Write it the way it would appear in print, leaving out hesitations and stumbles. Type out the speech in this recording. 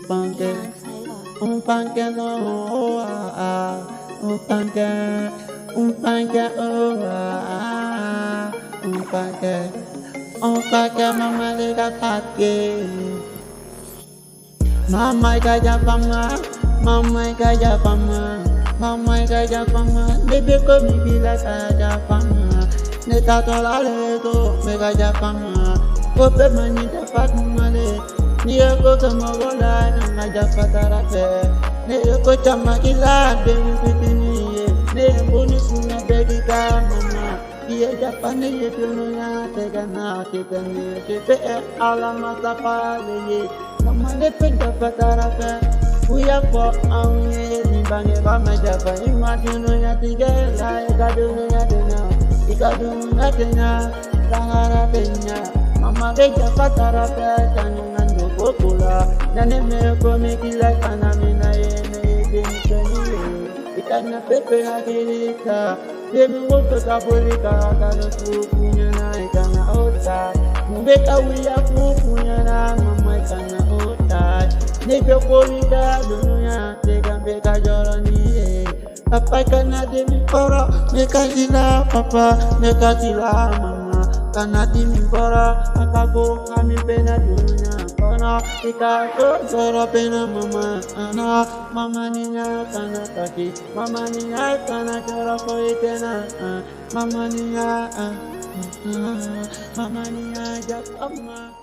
panque, panque no, panque, panque panque, mama le paque. Mama gaya fama, mama gaya fama, mama gaya fama. Bébé comme il vit la gaya fama. Ne t'attends le to, me gaya fama. Ope mani da fat male, ni eko kama wala na gaya fatara fe. Ne eko chama kila beni fitini, ne eko ni suna begi ka mama. Iya japane ye tuno ya tegana kitani kite alamata pale. Mama le penda fatara fe, uya ko anye ni bange kama japa imagine ya tigela ikadunu ya tenya langara tenya. Mama le fatara fe tanungan do popula, nane me ko me kila kana mina ye me geni ikana pepe hakilika. Demi woto kabolika kana kukunya na ikana ota. Mbeka uya kukunya na mama ikana ota. Nebe kolika dunia tega mbeka joroni. Papa kana demi pora meka tila papa meka tila mama. Kana demi pora akago kami pena dunia. Kana ikato zoro pena mama. Ana mama niya kana kaki. Mama niya kana jora koitena. Mama niya japama.